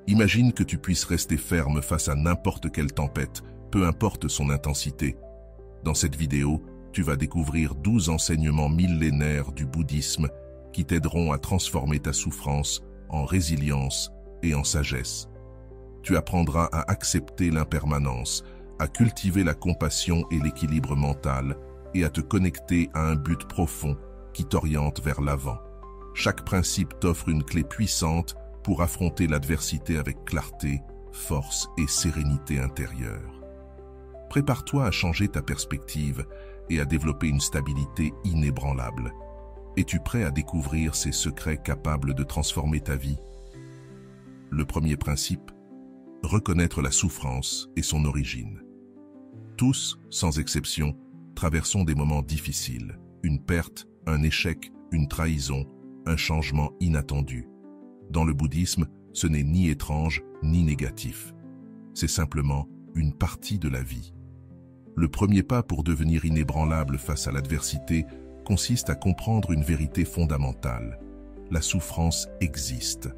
Imagine que tu puisses rester ferme face à n'importe quelle tempête, peu importe son intensité. Dans cette vidéo, tu vas découvrir 12 enseignements millénaires du bouddhisme qui t'aideront à transformer ta souffrance en résilience et en sagesse. Tu apprendras à accepter l'impermanence, à cultiver la compassion et l'équilibre mental et à te connecter à un but profond qui t'oriente vers l'avant. Chaque principe t'offre une clé puissante pour affronter l'adversité avec clarté, force et sérénité intérieure. Prépare-toi à changer ta perspective et à développer une stabilité inébranlable. Es-tu prêt à découvrir ces secrets capables de transformer ta vie? Le premier principe, reconnaître la souffrance et son origine. Tous, sans exception, traversons des moments difficiles, une perte, un échec, une trahison, un changement inattendu. Dans le bouddhisme, ce n'est ni étrange ni négatif. C'est simplement une partie de la vie. Le premier pas pour devenir inébranlable face à l'adversité consiste à comprendre une vérité fondamentale. La souffrance existe.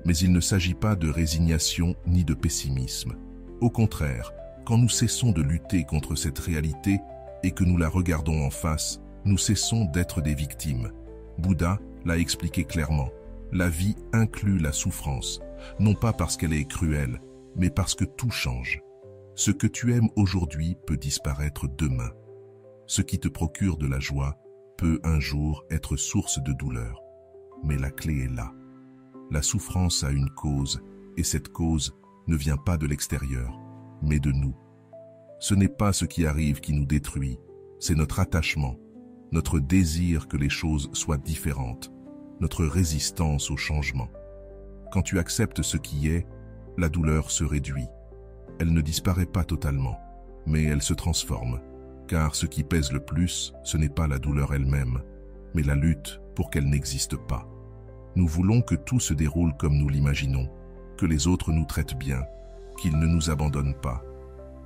Mais il ne s'agit pas de résignation ni de pessimisme. Au contraire, quand nous cessons de lutter contre cette réalité et que nous la regardons en face, nous cessons d'être des victimes. Bouddha l'a expliqué clairement. La vie inclut la souffrance, non pas parce qu'elle est cruelle, mais parce que tout change. Ce que tu aimes aujourd'hui peut disparaître demain. Ce qui te procure de la joie peut un jour être source de douleur. Mais la clé est là. La souffrance a une cause, et cette cause ne vient pas de l'extérieur, mais de nous. Ce n'est pas ce qui arrive qui nous détruit, c'est notre attachement, notre désir que les choses soient différentes, notre résistance au changement. Quand tu acceptes ce qui est, la douleur se réduit. Elle ne disparaît pas totalement, mais elle se transforme, car ce qui pèse le plus, ce n'est pas la douleur elle-même, mais la lutte pour qu'elle n'existe pas. Nous voulons que tout se déroule comme nous l'imaginons, que les autres nous traitent bien, qu'ils ne nous abandonnent pas,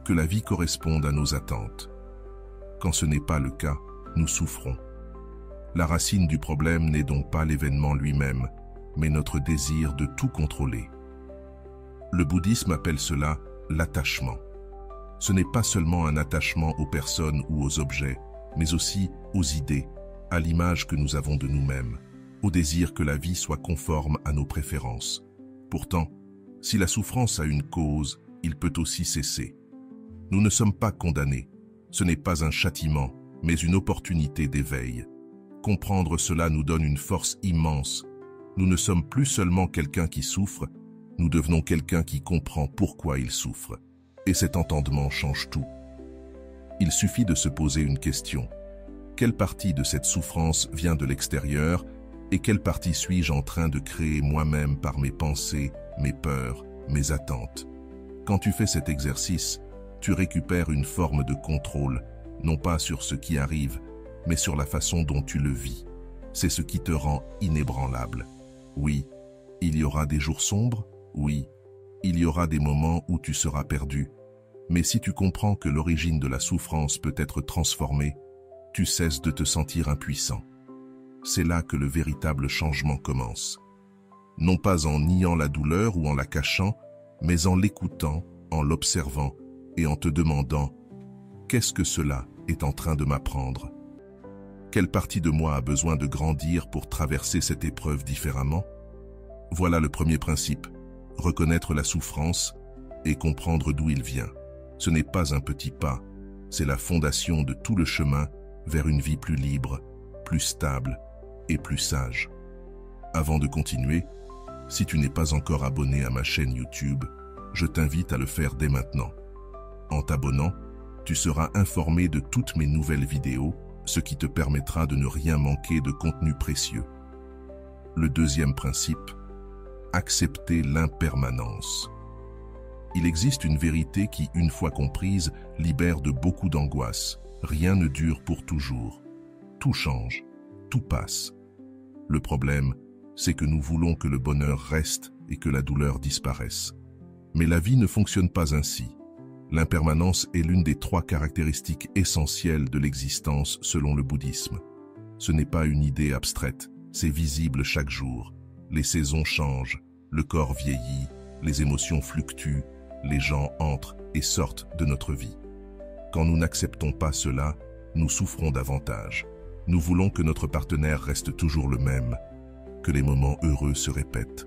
que la vie corresponde à nos attentes. Quand ce n'est pas le cas, nous souffrons. La racine du problème n'est donc pas l'événement lui-même, mais notre désir de tout contrôler. Le bouddhisme appelle cela l'attachement. Ce n'est pas seulement un attachement aux personnes ou aux objets, mais aussi aux idées, à l'image que nous avons de nous-mêmes, au désir que la vie soit conforme à nos préférences. Pourtant, si la souffrance a une cause, il peut aussi cesser. Nous ne sommes pas condamnés. Ce n'est pas un châtiment, mais une opportunité d'éveil. Comprendre cela nous donne une force immense. Nous ne sommes plus seulement quelqu'un qui souffre, nous devenons quelqu'un qui comprend pourquoi il souffre. Et cet entendement change tout. Il suffit de se poser une question. Quelle partie de cette souffrance vient de l'extérieur et quelle partie suis-je en train de créer moi-même par mes pensées, mes peurs, mes attentes? Quand tu fais cet exercice, tu récupères une forme de contrôle, non pas sur ce qui arrive, mais sur la façon dont tu le vis. C'est ce qui te rend inébranlable. Oui, il y aura des jours sombres, oui, il y aura des moments où tu seras perdu, mais si tu comprends que l'origine de la souffrance peut être transformée, tu cesses de te sentir impuissant. C'est là que le véritable changement commence. Non pas en niant la douleur ou en la cachant, mais en l'écoutant, en l'observant et en te demandant « Qu'est-ce que cela est en train de m'apprendre ? Quelle partie de moi a besoin de grandir pour traverser cette épreuve différemment ?» Voilà le premier principe, reconnaître la souffrance et comprendre d'où il vient. Ce n'est pas un petit pas, c'est la fondation de tout le chemin vers une vie plus libre, plus stable et plus sage. Avant de continuer, si tu n'es pas encore abonné à ma chaîne YouTube, je t'invite à le faire dès maintenant. En t'abonnant, tu seras informé de toutes mes nouvelles vidéos, ce qui te permettra de ne rien manquer de contenu précieux. Le deuxième principe, accepter l'impermanence. Il existe une vérité qui, une fois comprise, libère de beaucoup d'angoisse. Rien ne dure pour toujours. Tout change, tout passe. Le problème, c'est que nous voulons que le bonheur reste et que la douleur disparaisse. Mais la vie ne fonctionne pas ainsi. L'impermanence est l'une des 3 caractéristiques essentielles de l'existence selon le bouddhisme. Ce n'est pas une idée abstraite, c'est visible chaque jour. Les saisons changent, le corps vieillit, Les émotions fluctuent, les gens entrent et sortent de notre vie. Quand nous n'acceptons pas cela, nous souffrons davantage. Nous voulons que notre partenaire reste toujours le même, que les moments heureux se répètent,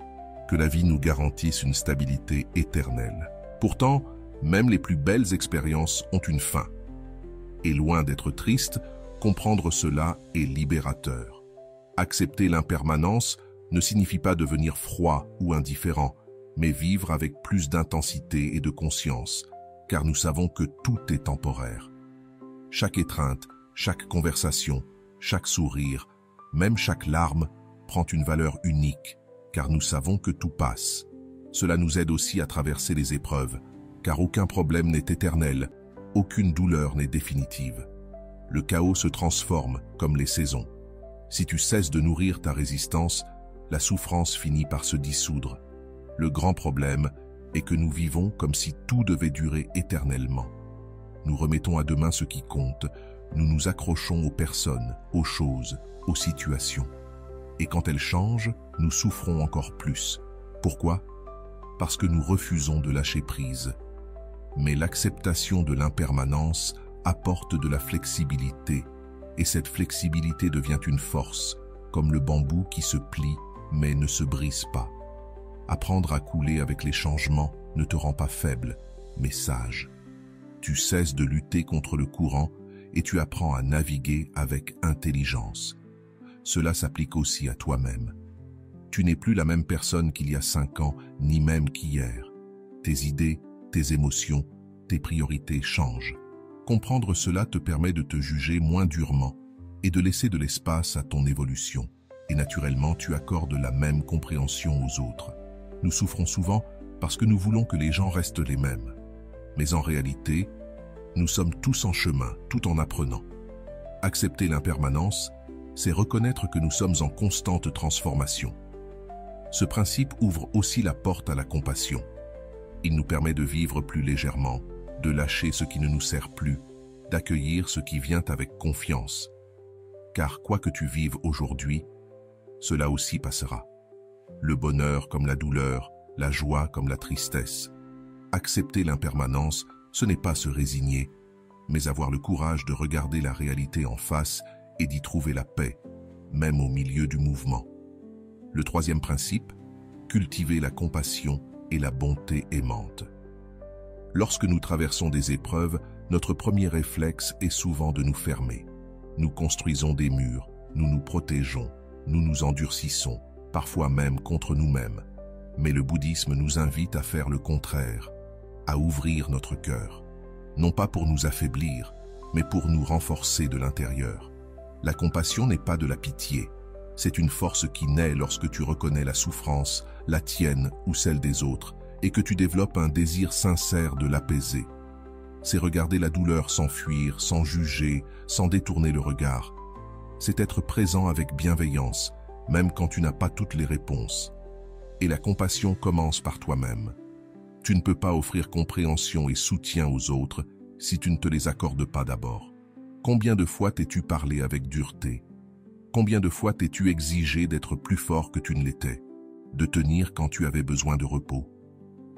que la vie nous garantisse une stabilité éternelle. Pourtant, même les plus belles expériences ont une fin. Et loin d'être triste, comprendre cela est libérateur. Accepter l'impermanence ne signifie pas devenir froid ou indifférent, mais vivre avec plus d'intensité et de conscience, car nous savons que tout est temporaire. Chaque étreinte, chaque conversation, chaque sourire, même chaque larme, prend une valeur unique, car nous savons que tout passe. Cela nous aide aussi à traverser les épreuves, car aucun problème n'est éternel, aucune douleur n'est définitive. Le chaos se transforme comme les saisons. Si tu cesses de nourrir ta résistance, la souffrance finit par se dissoudre. Le grand problème est que nous vivons comme si tout devait durer éternellement. Nous remettons à demain ce qui compte, nous nous accrochons aux personnes, aux choses, aux situations. Et quand elles changent, nous souffrons encore plus. Pourquoi? Parce que nous refusons de lâcher prise. Mais l'acceptation de l'impermanence apporte de la flexibilité, et cette flexibilité devient une force, comme le bambou qui se plie mais ne se brise pas. Apprendre à couler avec les changements ne te rend pas faible, mais sage. Tu cesses de lutter contre le courant et tu apprends à naviguer avec intelligence. Cela s'applique aussi à toi-même. Tu n'es plus la même personne qu'il y a 5 ans, ni même qu'hier. Tes idées, tes émotions, tes priorités changent. Comprendre cela te permet de te juger moins durement et de laisser de l'espace à ton évolution. Et naturellement, tu accordes la même compréhension aux autres. Nous souffrons souvent parce que nous voulons que les gens restent les mêmes. Mais en réalité, nous sommes tous en chemin, tout en apprenant. Accepter l'impermanence, c'est reconnaître que nous sommes en constante transformation. Ce principe ouvre aussi la porte à la compassion. Il nous permet de vivre plus légèrement, de lâcher ce qui ne nous sert plus, d'accueillir ce qui vient avec confiance. Car quoi que tu vives aujourd'hui, cela aussi passera. Le bonheur comme la douleur, la joie comme la tristesse. Accepter l'impermanence, ce n'est pas se résigner, mais avoir le courage de regarder la réalité en face et d'y trouver la paix, même au milieu du mouvement. Le troisième principe, cultiver la compassion et la bonté aimante. Lorsque nous traversons des épreuves, notre premier réflexe est souvent de nous fermer. Nous construisons des murs, nous nous protégeons, nous nous endurcissons, parfois même contre nous-mêmes. Mais le bouddhisme nous invite à faire le contraire, à ouvrir notre cœur, non pas pour nous affaiblir, mais pour nous renforcer de l'intérieur. La compassion n'est pas de la pitié, c'est une force qui naît lorsque tu reconnais la souffrance, la tienne ou celle des autres, et que tu développes un désir sincère de l'apaiser. C'est regarder la douleur sans fuir, sans juger, sans détourner le regard. C'est être présent avec bienveillance, même quand tu n'as pas toutes les réponses. Et la compassion commence par toi-même. Tu ne peux pas offrir compréhension et soutien aux autres si tu ne te les accordes pas d'abord. Combien de fois t'es-tu parlé avec dureté? Combien de fois t'es-tu exigé d'être plus fort que tu ne l'étais, de tenir quand tu avais besoin de repos?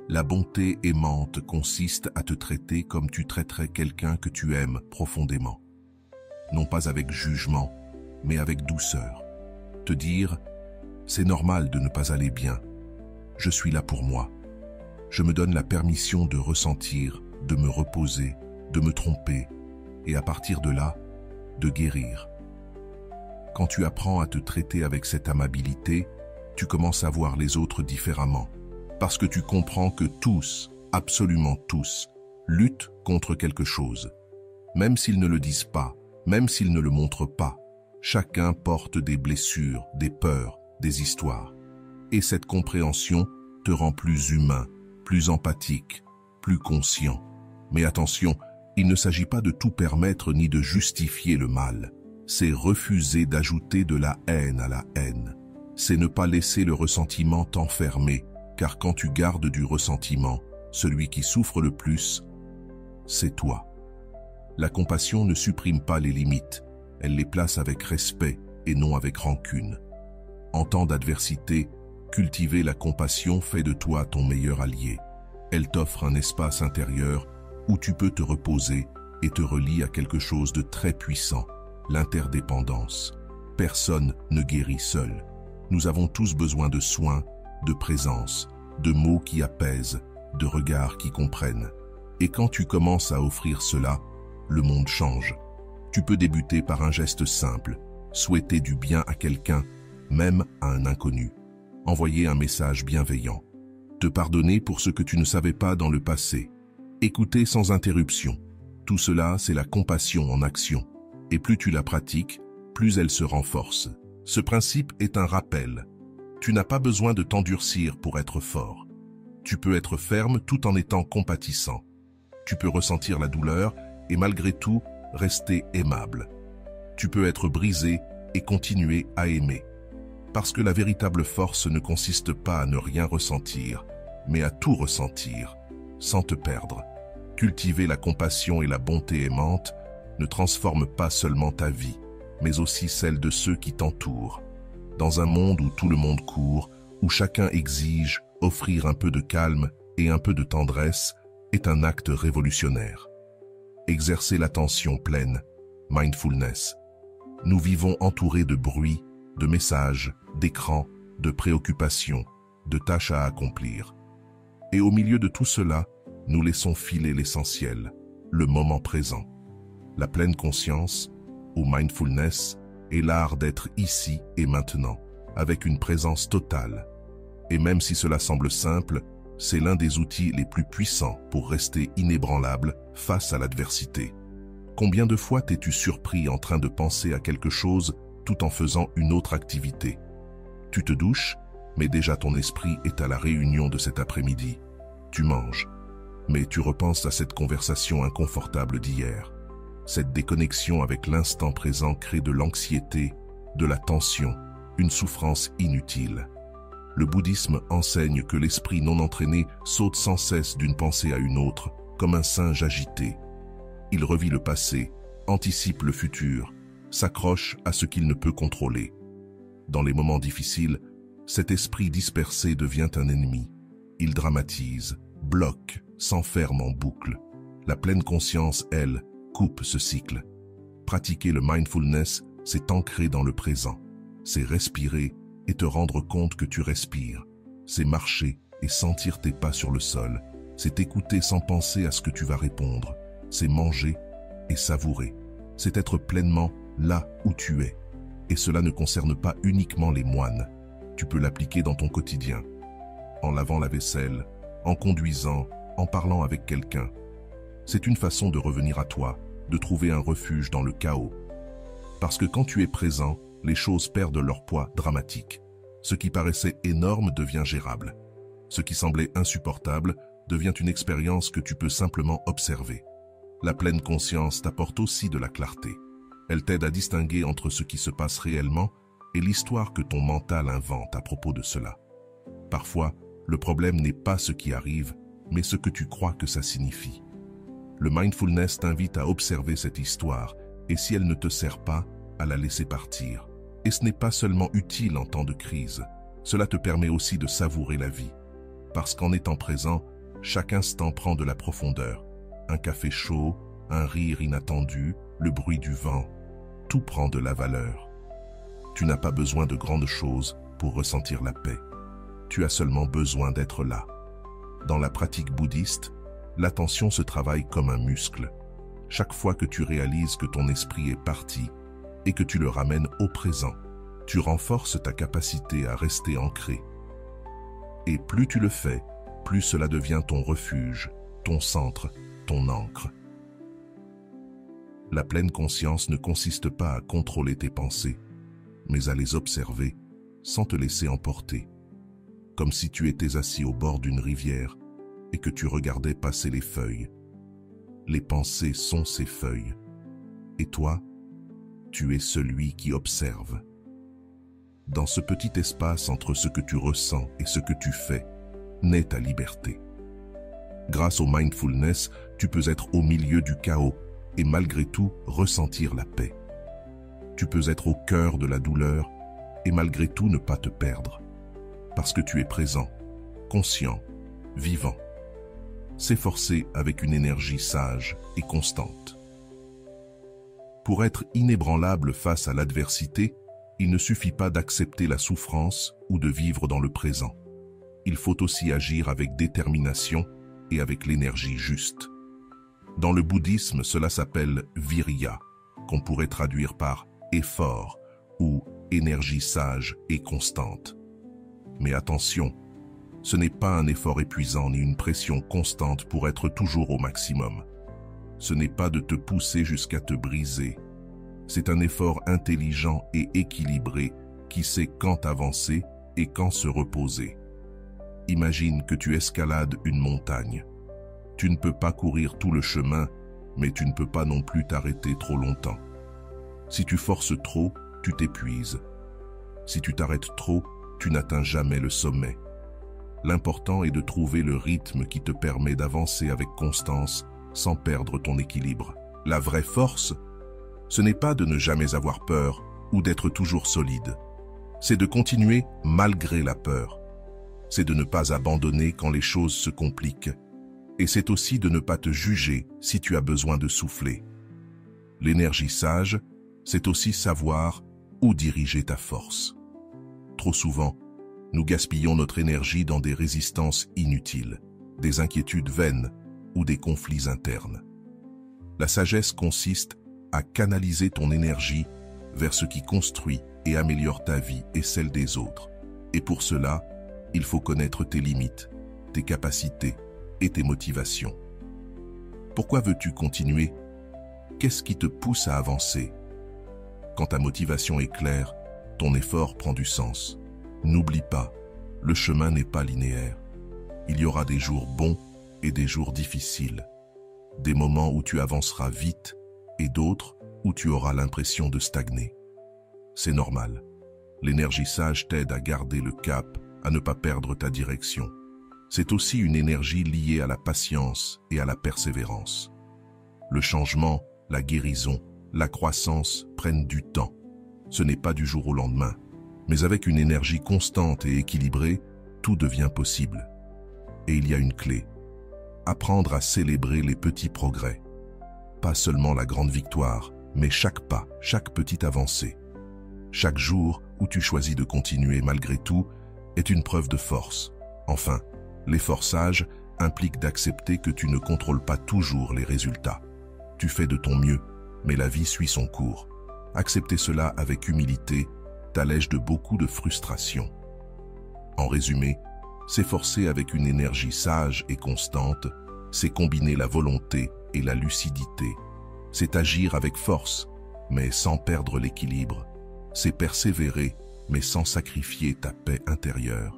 La bonté aimante consiste à te traiter comme tu traiterais quelqu'un que tu aimes profondément. Non pas avec jugement, mais avec douceur. Te dire, c'est normal de ne pas aller bien. Je suis là pour moi. Je me donne la permission de ressentir, de me reposer, de me tromper, et à partir de là, de guérir. Quand tu apprends à te traiter avec cette amabilité, tu commences à voir les autres différemment. Parce que tu comprends que tous, absolument tous, luttent contre quelque chose. Même s'ils ne le disent pas, même s'ils ne le montrent pas, chacun porte des blessures, des peurs, des histoires. Et cette compréhension te rend plus humain, plus empathique, plus conscient. Mais attention, il ne s'agit pas de tout permettre ni de justifier le mal. C'est refuser d'ajouter de la haine à la haine. C'est ne pas laisser le ressentiment t'enfermer, car quand tu gardes du ressentiment, celui qui souffre le plus, c'est toi. La compassion ne supprime pas les limites, elle les place avec respect et non avec rancune. En temps d'adversité, Cultiver la compassion fait de toi ton meilleur allié. Elle t'offre un espace intérieur où tu peux te reposer et te relie à quelque chose de très puissant, l'interdépendance. Personne ne guérit seul. Nous avons tous besoin de soins, de présence, de mots qui apaisent, de regards qui comprennent. Et quand tu commences à offrir cela, le monde change. Tu peux débuter par un geste simple, souhaiter du bien à quelqu'un, même à un inconnu. Envoyer un message bienveillant. Te pardonner pour ce que tu ne savais pas dans le passé. Écouter sans interruption. Tout cela, c'est la compassion en action. Et plus tu la pratiques, plus elle se renforce. Ce principe est un rappel. Tu n'as pas besoin de t'endurcir pour être fort. Tu peux être ferme tout en étant compatissant. Tu peux ressentir la douleur et malgré tout, rester aimable. Tu peux être brisé et continuer à aimer. Parce que la véritable force ne consiste pas à ne rien ressentir, mais à tout ressentir, sans te perdre. Cultiver la compassion et la bonté aimante ne transforme pas seulement ta vie, mais aussi celle de ceux qui t'entourent. Dans un monde où tout le monde court, où chacun exige, offrir un peu de calme et un peu de tendresse est un acte révolutionnaire. Exercer l'attention pleine, mindfulness. Nous vivons entourés de bruit, de messages, d'écrans, de préoccupations, de tâches à accomplir. Et au milieu de tout cela, nous laissons filer l'essentiel, le moment présent. La pleine conscience, ou mindfulness, est l'art d'être ici et maintenant, avec une présence totale. Et même si cela semble simple, c'est l'un des outils les plus puissants pour rester inébranlable face à l'adversité. Combien de fois t'es-tu surpris en train de penser à quelque chose tout en faisant une autre activité? Tu te douches, mais déjà ton esprit est à la réunion de cet après-midi. Tu manges, mais tu repenses à cette conversation inconfortable d'hier. Cette déconnexion avec l'instant présent crée de l'anxiété, de la tension, une souffrance inutile. Le bouddhisme enseigne que l'esprit non entraîné saute sans cesse d'une pensée à une autre, comme un singe agité. Il revit le passé, anticipe le futur, s'accroche à ce qu'il ne peut contrôler. Dans les moments difficiles, cet esprit dispersé devient un ennemi. Il dramatise, bloque, s'enferme en boucle. La pleine conscience, elle, coupe ce cycle. Pratiquer le mindfulness, c'est ancrer dans le présent. C'est respirer et te rendre compte que tu respires. C'est marcher et sentir tes pas sur le sol. C'est écouter sans penser à ce que tu vas répondre. C'est manger et savourer. C'est être pleinement là où tu es. Et cela ne concerne pas uniquement les moines. Tu peux l'appliquer dans ton quotidien. En lavant la vaisselle, en conduisant, en parlant avec quelqu'un. C'est une façon de revenir à toi, de trouver un refuge dans le chaos. Parce que quand tu es présent, les choses perdent leur poids dramatique. Ce qui paraissait énorme devient gérable. Ce qui semblait insupportable devient une expérience que tu peux simplement observer. La pleine conscience t'apporte aussi de la clarté. Elle t'aide à distinguer entre ce qui se passe réellement et l'histoire que ton mental invente à propos de cela. Parfois, le problème n'est pas ce qui arrive, mais ce que tu crois que ça signifie. Le mindfulness t'invite à observer cette histoire, et si elle ne te sert pas, à la laisser partir. Et ce n'est pas seulement utile en temps de crise, cela te permet aussi de savourer la vie. Parce qu'en étant présent, chaque instant prend de la profondeur. Un café chaud, un rire inattendu, le bruit du vent, tout prend de la valeur. Tu n'as pas besoin de grandes choses pour ressentir la paix. Tu as seulement besoin d'être là. Dans la pratique bouddhiste, l'attention se travaille comme un muscle. Chaque fois que tu réalises que ton esprit est parti et que tu le ramènes au présent, tu renforces ta capacité à rester ancré. Et plus tu le fais, plus cela devient ton refuge, ton centre, ton ancre. La pleine conscience ne consiste pas à contrôler tes pensées, mais à les observer sans te laisser emporter. Comme si tu étais assis au bord d'une rivière et que tu regardais passer les feuilles. Les pensées sont ces feuilles. Et toi, tu es celui qui observe. Dans ce petit espace entre ce que tu ressens et ce que tu fais, naît ta liberté. Grâce au mindfulness, tu peux être au milieu du chaos et malgré tout ressentir la paix. Tu peux être au cœur de la douleur et malgré tout ne pas te perdre. parce que tu es présent, conscient, vivant. S'efforcer avec une énergie sage et constante. Pour être inébranlable face à l'adversité, il ne suffit pas d'accepter la souffrance ou de vivre dans le présent. Il faut aussi agir avec détermination et avec l'énergie juste. Dans le bouddhisme, cela s'appelle virya, qu'on pourrait traduire par effort ou énergie sage et constante. Mais attention, ce n'est pas un effort épuisant ni une pression constante pour être toujours au maximum. Ce n'est pas de te pousser jusqu'à te briser. C'est un effort intelligent et équilibré qui sait quand avancer et quand se reposer. Imagine que tu escalades une montagne. Tu ne peux pas courir tout le chemin, mais tu ne peux pas non plus t'arrêter trop longtemps. Si tu forces trop, tu t'épuises. Si tu t'arrêtes trop, tu n'atteins jamais le sommet. L'important est de trouver le rythme qui te permet d'avancer avec constance sans perdre ton équilibre. La vraie force, ce n'est pas de ne jamais avoir peur ou d'être toujours solide. C'est de continuer malgré la peur. C'est de ne pas abandonner quand les choses se compliquent. Et c'est aussi de ne pas te juger si tu as besoin de souffler. L'énergie sage, c'est aussi savoir où diriger ta force. Trop souvent, nous gaspillons notre énergie dans des résistances inutiles, des inquiétudes vaines ou des conflits internes. La sagesse consiste à canaliser ton énergie vers ce qui construit et améliore ta vie et celle des autres. Et pour cela, il faut connaître tes limites, tes capacités et tes motivations. Pourquoi veux-tu continuer? Qu'est-ce qui te pousse à avancer? Quand ta motivation est claire, ton effort prend du sens. N'oublie pas, le chemin n'est pas linéaire. Il y aura des jours bons et des jours difficiles. Des moments où tu avanceras vite et d'autres où tu auras l'impression de stagner. C'est normal. L'énergie sage t'aide à garder le cap, à ne pas perdre ta direction. C'est aussi une énergie liée à la patience et à la persévérance. Le changement, la guérison, la croissance prennent du temps. Ce n'est pas du jour au lendemain. Mais avec une énergie constante et équilibrée, tout devient possible. Et il y a une clé. Apprendre à célébrer les petits progrès. Pas seulement la grande victoire, mais chaque pas, chaque petite avancée. Chaque jour où tu choisis de continuer malgré tout est une preuve de force. Enfin, l'effort sage implique d'accepter que tu ne contrôles pas toujours les résultats. Tu fais de ton mieux, mais la vie suit son cours. Accepter cela avec humilité t'allège de beaucoup de frustration. En résumé, s'efforcer avec une énergie sage et constante, c'est combiner la volonté et la lucidité. C'est agir avec force, mais sans perdre l'équilibre. C'est persévérer, mais sans sacrifier ta paix intérieure.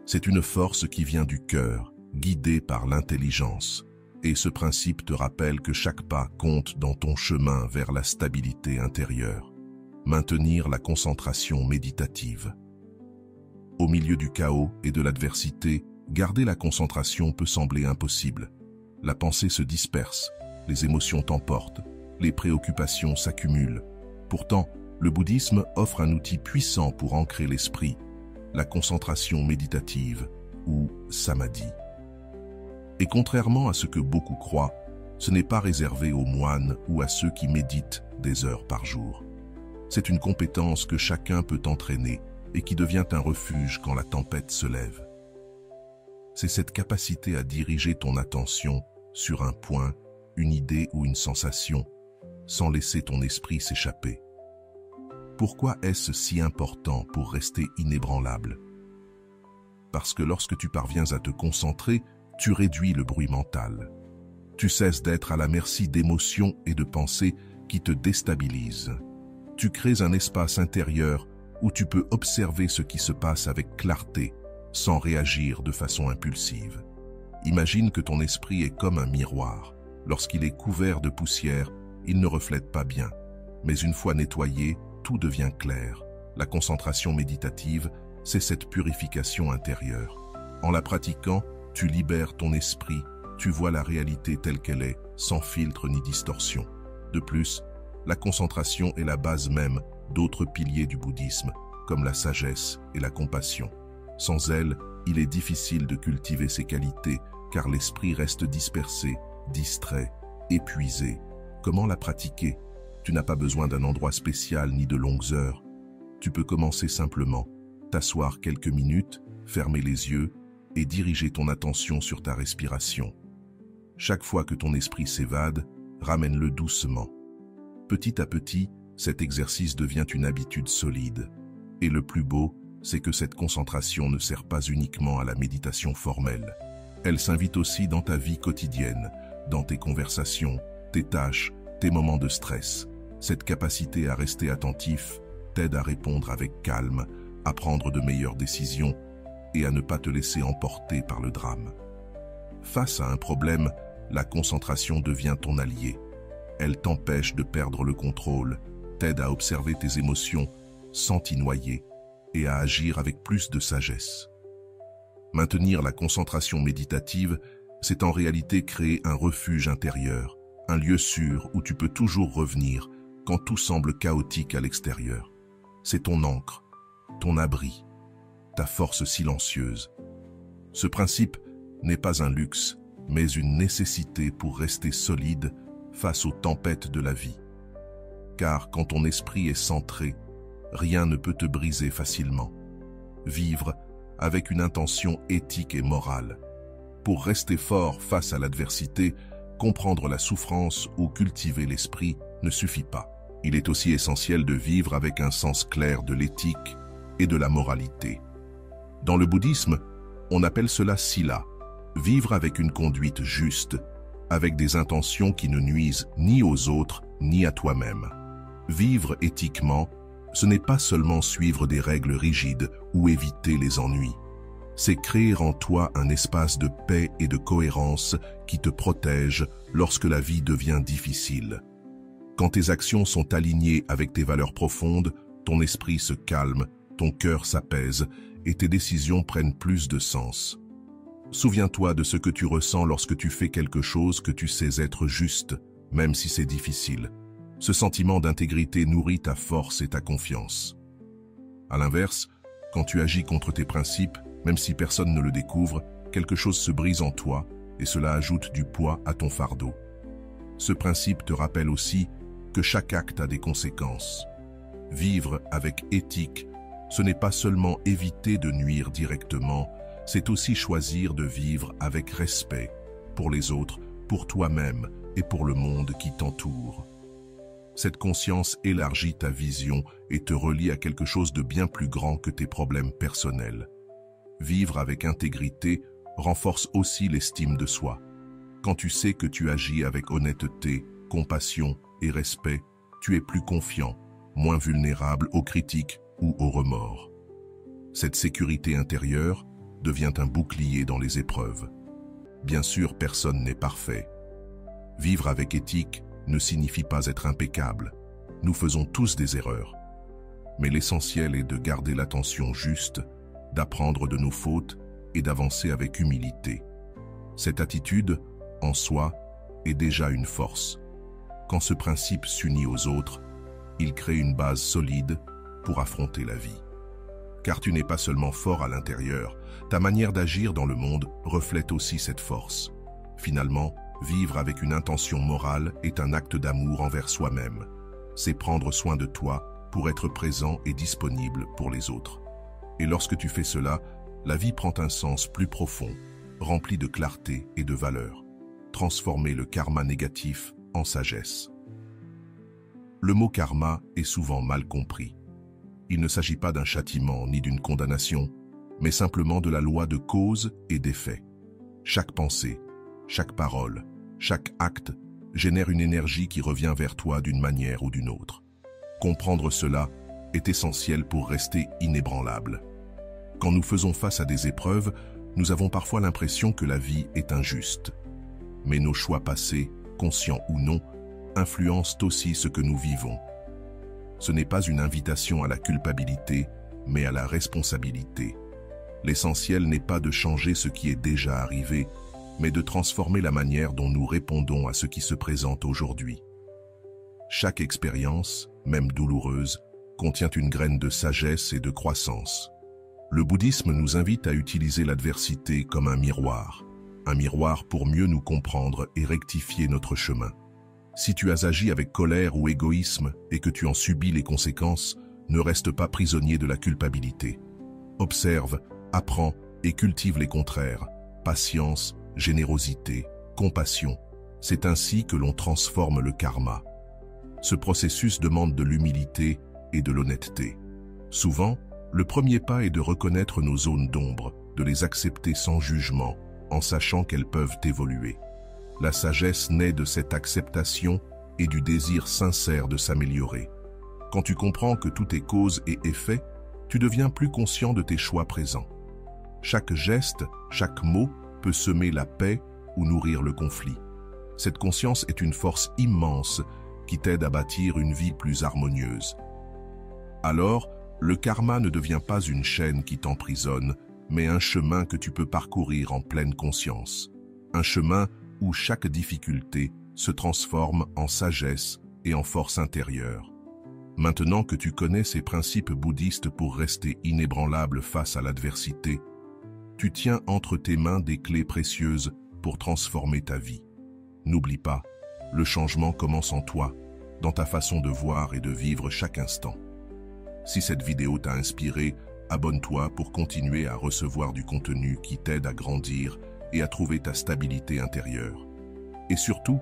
C'est une force qui vient du cœur, guidée par l'intelligence. Et ce principe te rappelle que chaque pas compte dans ton chemin vers la stabilité intérieure. Maintenir la concentration méditative. Au milieu du chaos et de l'adversité, garder la concentration peut sembler impossible. La pensée se disperse, les émotions t'emportent, les préoccupations s'accumulent. Pourtant, le bouddhisme offre un outil puissant pour ancrer l'esprit, la concentration méditative ou samadhi. Et contrairement à ce que beaucoup croient, ce n'est pas réservé aux moines ou à ceux qui méditent des heures par jour. C'est une compétence que chacun peut entraîner et qui devient un refuge quand la tempête se lève. C'est cette capacité à diriger ton attention sur un point, une idée ou une sensation, sans laisser ton esprit s'échapper. Pourquoi est-ce si important pour rester inébranlable? Parce que lorsque tu parviens à te concentrer, tu réduis le bruit mental. Tu cesses d'être à la merci d'émotions et de pensées qui te déstabilisent. Tu crées un espace intérieur où tu peux observer ce qui se passe avec clarté, sans réagir de façon impulsive. Imagine que ton esprit est comme un miroir. Lorsqu'il est couvert de poussière, il ne reflète pas bien. Mais une fois nettoyé, tout devient clair. La concentration méditative, c'est cette purification intérieure. En la pratiquant, tu libères ton esprit, tu vois la réalité telle qu'elle est, sans filtre ni distorsion. De plus, la concentration est la base même d'autres piliers du bouddhisme, comme la sagesse et la compassion. Sans elle, il est difficile de cultiver ces qualités, car l'esprit reste dispersé, distrait, épuisé. Comment la pratiquer? Tu n'as pas besoin d'un endroit spécial ni de longues heures. Tu peux commencer simplement, t'asseoir quelques minutes, fermer les yeux et diriger ton attention sur ta respiration. Chaque fois que ton esprit s'évade, ramène-le doucement. Petit à petit, cet exercice devient une habitude solide. Et le plus beau, c'est que cette concentration ne sert pas uniquement à la méditation formelle. Elle s'invite aussi dans ta vie quotidienne, dans tes conversations, tes tâches, tes moments de stress. Cette capacité à rester attentif t'aide à répondre avec calme, à prendre de meilleures décisions et à ne pas te laisser emporter par le drame. Face à un problème, la concentration devient ton allié. Elle t'empêche de perdre le contrôle, t'aide à observer tes émotions sans t'y noyer et à agir avec plus de sagesse. Maintenir la concentration méditative, c'est en réalité créer un refuge intérieur, un lieu sûr où tu peux toujours revenir quand tout semble chaotique à l'extérieur. C'est ton ancre, ton abri, ta force silencieuse. Ce principe n'est pas un luxe, mais une nécessité pour rester solide face aux tempêtes de la vie. Car quand ton esprit est centré, rien ne peut te briser facilement. Vivre avec une intention éthique et morale. Pour rester fort face à l'adversité, comprendre la souffrance ou cultiver l'esprit ne suffit pas. Il est aussi essentiel de vivre avec un sens clair de l'éthique et de la moralité. Dans le bouddhisme, on appelle cela sila, vivre avec une conduite juste, avec des intentions qui ne nuisent ni aux autres ni à toi-même. Vivre éthiquement, ce n'est pas seulement suivre des règles rigides ou éviter les ennuis. C'est créer en toi un espace de paix et de cohérence qui te protège lorsque la vie devient difficile. Quand tes actions sont alignées avec tes valeurs profondes, ton esprit se calme, ton cœur s'apaise et tes décisions prennent plus de sens. Souviens-toi de ce que tu ressens lorsque tu fais quelque chose que tu sais être juste, même si c'est difficile. Ce sentiment d'intégrité nourrit ta force et ta confiance. À l'inverse, quand tu agis contre tes principes, même si personne ne le découvre, quelque chose se brise en toi et cela ajoute du poids à ton fardeau. Ce principe te rappelle aussi que chaque acte a des conséquences. Vivre avec éthique, ce n'est pas seulement éviter de nuire directement, c'est aussi choisir de vivre avec respect pour les autres, pour toi-même et pour le monde qui t'entoure. Cette conscience élargit ta vision et te relie à quelque chose de bien plus grand que tes problèmes personnels. Vivre avec intégrité renforce aussi l'estime de soi. Quand tu sais que tu agis avec honnêteté, compassion et respect, tu es plus confiant, moins vulnérable aux critiques ou aux remords. Cette sécurité intérieure devient un bouclier dans les épreuves. Bien sûr, personne n'est parfait. Vivre avec éthique ne signifie pas être impeccable. Nous faisons tous des erreurs. Mais l'essentiel est de garder l'attention juste, d'apprendre de nos fautes et d'avancer avec humilité. Cette attitude, en soi, est déjà une force. Quand ce principe s'unit aux autres, il crée une base solide pour affronter la vie. Car tu n'es pas seulement fort à l'intérieur, ta manière d'agir dans le monde reflète aussi cette force. Finalement, vivre avec une intention morale est un acte d'amour envers soi-même. C'est prendre soin de toi pour être présent et disponible pour les autres. Et lorsque tu fais cela, la vie prend un sens plus profond, rempli de clarté et de valeur. Transformer le karma négatif en sagesse. Le mot karma est souvent mal compris. Il ne s'agit pas d'un châtiment ni d'une condamnation, mais simplement de la loi de cause et d'effet. Chaque pensée, chaque parole, chaque acte génère une énergie qui revient vers toi d'une manière ou d'une autre. Comprendre cela est essentiel pour rester inébranlable. Quand nous faisons face à des épreuves, nous avons parfois l'impression que la vie est injuste. Mais nos choix passés, conscients ou non, influencent aussi ce que nous vivons. Ce n'est pas une invitation à la culpabilité, mais à la responsabilité. L'essentiel n'est pas de changer ce qui est déjà arrivé, mais de transformer la manière dont nous répondons à ce qui se présente aujourd'hui. Chaque expérience, même douloureuse, contient une graine de sagesse et de croissance. Le bouddhisme nous invite à utiliser l'adversité comme un miroir pour mieux nous comprendre et rectifier notre chemin. Si tu as agi avec colère ou égoïsme et que tu en subis les conséquences, ne reste pas prisonnier de la culpabilité. Observe, apprends et cultive les contraires, patience, générosité, compassion. C'est ainsi que l'on transforme le karma. Ce processus demande de l'humilité et de l'honnêteté. Souvent, le premier pas est de reconnaître nos zones d'ombre, de les accepter sans jugement, en sachant qu'elles peuvent évoluer. La sagesse naît de cette acceptation et du désir sincère de s'améliorer. Quand tu comprends que tout est cause et effet, tu deviens plus conscient de tes choix présents. Chaque geste, chaque mot peut semer la paix ou nourrir le conflit. Cette conscience est une force immense qui t'aide à bâtir une vie plus harmonieuse. Alors, le karma ne devient pas une chaîne qui t'emprisonne, mais un chemin que tu peux parcourir en pleine conscience. Un chemin où chaque difficulté se transforme en sagesse et en force intérieure. Maintenant que tu connais ces principes bouddhistes pour rester inébranlable face à l'adversité, tu tiens entre tes mains des clés précieuses pour transformer ta vie. N'oublie pas, le changement commence en toi, dans ta façon de voir et de vivre chaque instant. Si cette vidéo t'a inspiré, abonne-toi pour continuer à recevoir du contenu qui t'aide à grandir et à trouver ta stabilité intérieure. Et surtout,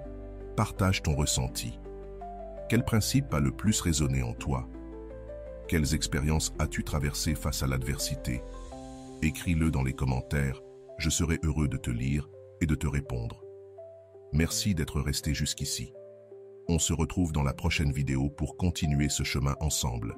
partage ton ressenti. Quel principe a le plus résonné en toi? Quelles expériences as-tu traversées face à l'adversité? Écris-le dans les commentaires, je serai heureux de te lire et de te répondre. Merci d'être resté jusqu'ici. On se retrouve dans la prochaine vidéo pour continuer ce chemin ensemble.